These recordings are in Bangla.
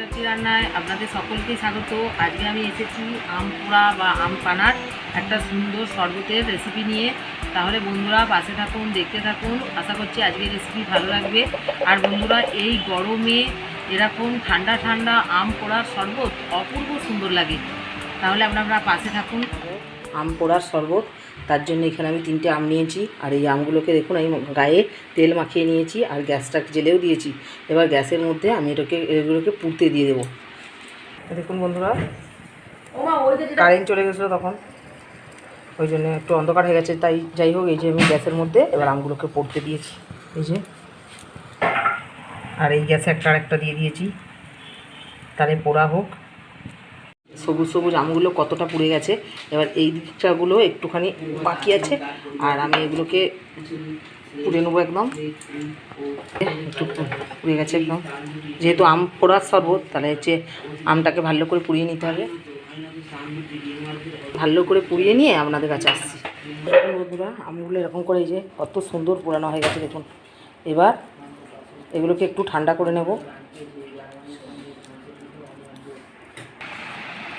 চাচি রান্নায় আপনাদের সকলকেই স্বাগত। আজকে আমি এসেছি আম পোড়া বা আম পানার একটা সুন্দর শরবতের রেসিপি নিয়ে। তাহলে বন্ধুরা পাশে থাকুন, দেখতে থাকুন। আশা করছি আজকের রেসিপি ভালো লাগবে। আর বন্ধুরা এই গরমে এরকম ঠান্ডা ঠান্ডা আম পোড়ার শরবত অপূর্ব সুন্দর লাগে। তাহলে আপনারা পাশে থাকুন। আম পোড়ার শরবত, তার জন্য এখানে আমি 3টে আম নিয়েছি। আর এই আমগুলোকে দেখুন আমি গায়ে তেল মাখিয়ে নিয়েছি আর গ্যাসটা জেলেও দিয়েছি। এবার গ্যাসের মধ্যে আমি এগুলোকে পুড়তে দিয়ে দেবো। দেখুন বন্ধুরা, কারেন্ট চলে গেছিলো তখন, ওই জন্য একটু অন্ধকার হয়ে গেছে। তাই যাই হোক, এই যে আমি গ্যাসের মধ্যে এবার আমগুলোকে পুড়তে দিয়েছি। এই যে, আর এই গ্যাসে আরেকটা দিয়ে দিয়েছি, তাহলে পোড়া হোক। সবুজ সবুজ আমগুলো কতটা পুড়ে গেছে। এবার এই দিকটাগুলো একটুখানি বাকি আছে, আর আমি এগুলোকে পুড়ে নেবো। একদম একটু পুড়ে গেছে একদম। যেহেতু আম পোড়ার শরবত, তাহলে হচ্ছে আমটাকে ভালো করে পুড়িয়ে নিতে হবে। ভালো করে পুড়িয়ে নিয়ে আপনাদের কাছে আসছি। দেখুন বন্ধুরা, আমগুলো এরকম করে এই যে কত সুন্দর পোড়ানো হয়ে গেছে দেখুন। এবার এগুলোকে একটু ঠান্ডা করে নেব।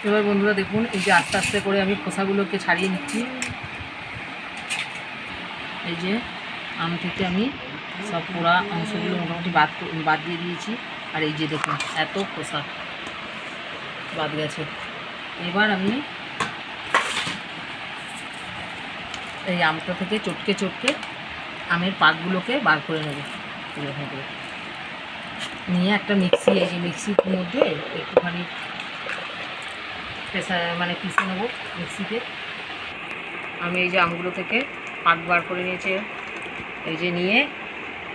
এবার বন্ধুরা দেখুন, এই যে আস্তে আস্তে করে আমি খোসাগুলোকে ছাড়িয়ে নিচ্ছি। এই যে আম থেকে আমি সব পোড়া অংশগুলো মোটামুটি বাদ দিয়ে দিয়েছি। আর এই যে দেখুন এত খোসা বাদ গেছে। এবার আমি এই আমটা থেকে চটকে চটকে আমের পাকগুলোকে বার করে নেব। এরকম করে নিয়ে একটা মিক্সি, এই যে মিক্সির মধ্যে একটুখানি পিষে নেবো মিক্সিতে। আমি এই যে আমগুলো থেকে পাক বার করে নিয়েছি, এই যে নিয়ে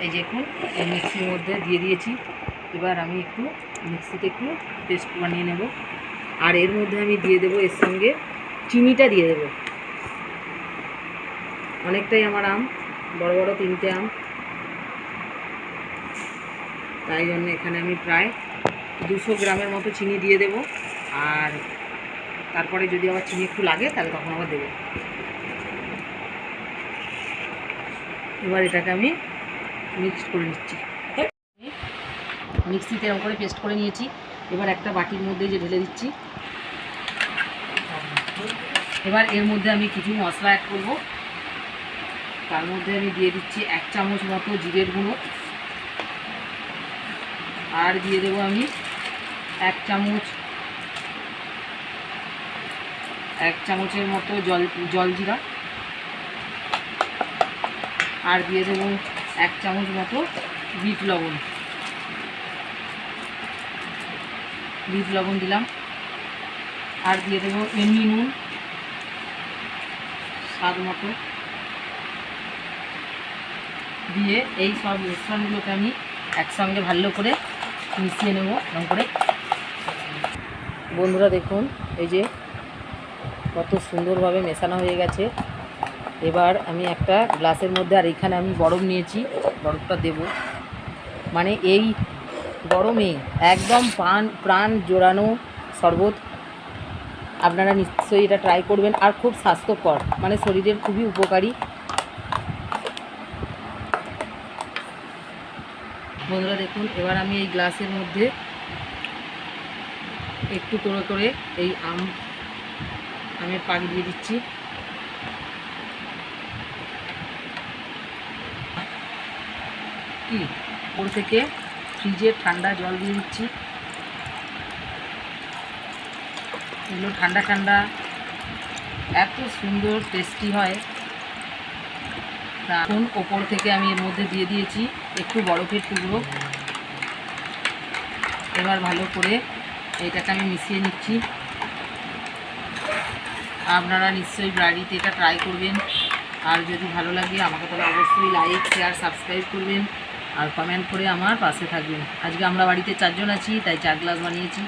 এই যে দেখুন এই মিক্সির মধ্যে দিয়ে দিয়েছি। এবার আমি একটু মিক্সিতে একটু পেস্ট বানিয়ে নেব। আর এর মধ্যে আমি দিয়ে দেবো এর সঙ্গে চিনিটা দিয়ে দেবো। অনেকটাই আমার আম, বড় বড় 3টে আম, তাই জন্য এখানে আমি প্রায় 200 গ্রামের মতো চিনি দিয়ে দেব। আর তারপরে যদি আবার চিনি একটু লাগে তাহলে তখন আবার দেবো। এবার এটাকে আমি মিক্সড করে নিচ্ছি। মিক্সিতে এরকম করে পেস্ট করে নিয়েছি। এবার একটা বাটির মধ্যে যে ঢেলে দিচ্ছি। এবার এর মধ্যে আমি কিছু মশলা অ্যাড করব। তার মধ্যে আমি দিয়ে দিচ্ছি 1 চামচ মতো জিরের গুঁড়ো। আর দিয়ে দেবো আমি 1 চামচের মতো জলজিরা। আর দিয়ে দেবো 1 চামচ মতো বিট লবণ দিলাম। আর দিয়ে দেবো এমনি নুন স্বাদ মতো দিয়ে এই সব মিশ্রণগুলোকে আমি একসঙ্গে ভালো করে মিশিয়ে নেব এরকম করে। বন্ধুরা দেখুন, এই যে কত সুন্দরভাবে মেশানো হয়ে গেছে। এবার আমি একটা গ্লাসের মধ্যে, আর এখানে আমি বরফ নিয়েছি, বরফটা দেব। মানে এই গরমে একদম প্রাণ জোড়ানো শরবত। আপনারা নিশ্চয়ই এটা ট্রাই করবেন। আর খুব স্বাস্থ্যকর, মানে শরীরের খুবই উপকারী। বন্ধুরা দেখুন, এবার আমি এই গ্লাসের মধ্যে একটু করে করে এই আমের পাক দিয়ে দিচ্ছি। ওর থেকে ফ্রিজের ঠান্ডা জল দিয়ে দিচ্ছি। এগুলো ঠান্ডা ঠান্ডা এত সুন্দর টেস্টি হয়। এখন ওপর থেকে আমি এর মধ্যে দিয়ে দিয়েছি একটু বরফের টুকরো। এবার ভালো করে এইটাকে আমি মিশিয়ে নিচ্ছি। আপনারা নিশ্চয়ই বাড়িতে এটা ট্রাই করবেন। আর যদি ভালো লাগে আমাকে তাহলে অবশ্যই লাইক, শেয়ার, সাবস্ক্রাইব করবেন। আর কমেন্ট করে আমার পাশে থাকবেন। আজকে আমরা বাড়িতে 4 জন আছি, তাই 4 গ্লাস বানিয়েছি।